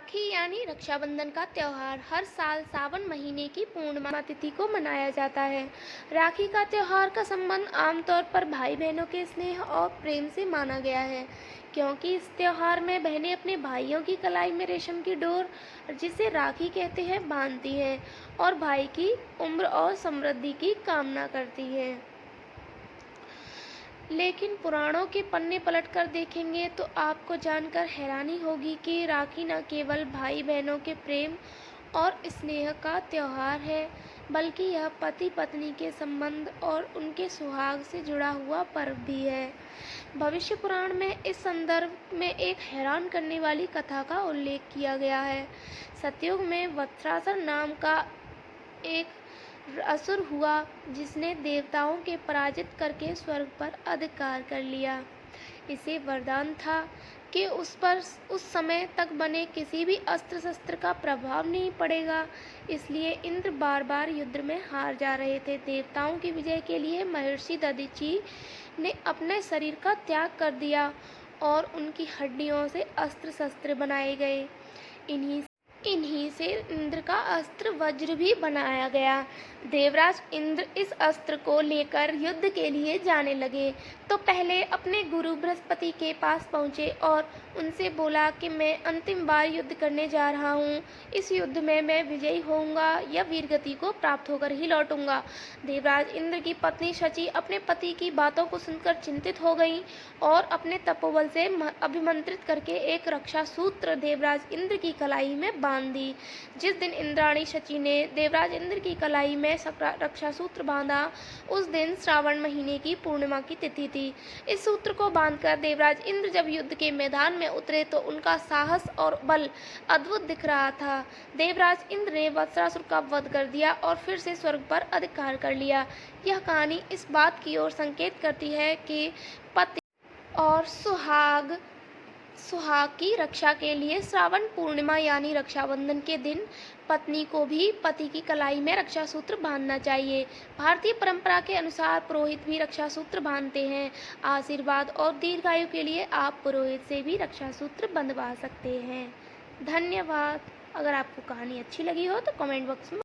राखी यानी रक्षाबंधन का त्यौहार हर साल सावन महीने की पूर्णिमा तिथि को मनाया जाता है। राखी का त्यौहार का संबंध आमतौर पर भाई बहनों के स्नेह और प्रेम से माना गया है, क्योंकि इस त्यौहार में बहनें अपने भाइयों की कलाई में रेशम की डोर, जिसे राखी कहते हैं, बांधती हैं और भाई की उम्र और समृद्धि की कामना करती हैं। लेकिन पुराणों के पन्ने पलटकर देखेंगे तो आपको जानकर हैरानी होगी कि राखी न केवल भाई बहनों के प्रेम और स्नेह का त्योहार है, बल्कि यह पति पत्नी के संबंध और उनके सुहाग से जुड़ा हुआ पर्व भी है। भविष्य पुराण में इस संदर्भ में एक हैरान करने वाली कथा का उल्लेख किया गया है। सतयुग में वत्सासुर नाम का एक असुर हुआ, जिसने देवताओं के पराजित करके स्वर्ग पर अधिकार कर लिया। इसे वरदान था कि उस पर उस समय तक बने किसी भी अस्त्र शस्त्र का प्रभाव नहीं पड़ेगा। इसलिए इंद्र बार बार युद्ध में हार जा रहे थे। देवताओं की विजय के लिए महर्षि दधीचि ने अपने शरीर का त्याग कर दिया और उनकी हड्डियों से अस्त्र शस्त्र बनाए गए। इन्हीं से इंद्र का अस्त्र वज्र भी बनाया गया। देवराज इंद्र इस अस्त्र को लेकर युद्ध के लिए जाने लगे तो पहले अपने गुरु बृहस्पति के पास पहुँचे और उनसे बोला कि मैं अंतिम बार युद्ध करने जा रहा हूँ। इस युद्ध में मैं विजयी होऊंगा या वीरगति को प्राप्त होकर ही लौटूंगा। देवराज इंद्र की पत्नी शची अपने पति की बातों को सुनकर चिंतित हो गई और अपने तपोबल से अभिमंत्रित करके एक रक्षा सूत्र देवराज इंद्र की कलाई में बांध दी। जिस दिन इंद्राणी शची ने देवराज इंद्र की कलाई में रक्षा सूत्र बांधा, उस दिन श्रावण महीने की पूर्णिमा की तिथि थी। इस सूत्र को बांधकर देवराज इंद्र जब युद्ध के मैदान में उतरे तो उनका साहस और बल अद्भुत दिख रहा था। देवराज इंद्र ने वत्सासुर का वध कर दिया और फिर से स्वर्ग पर अधिकार कर लिया। यह कहानी इस बात की ओर संकेत करती है कि पति और सुहाग की रक्षा के लिए श्रावण पूर्णिमा यानी रक्षाबंधन के दिन पत्नी को भी पति की कलाई में रक्षा सूत्र बांधना चाहिए। भारतीय परंपरा के अनुसार पुरोहित भी रक्षा सूत्र बांधते हैं। आशीर्वाद और दीर्घायु के लिए आप पुरोहित से भी रक्षा सूत्र बंधवा सकते हैं। धन्यवाद। अगर आपको कहानी अच्छी लगी हो तो कमेंट बॉक्स में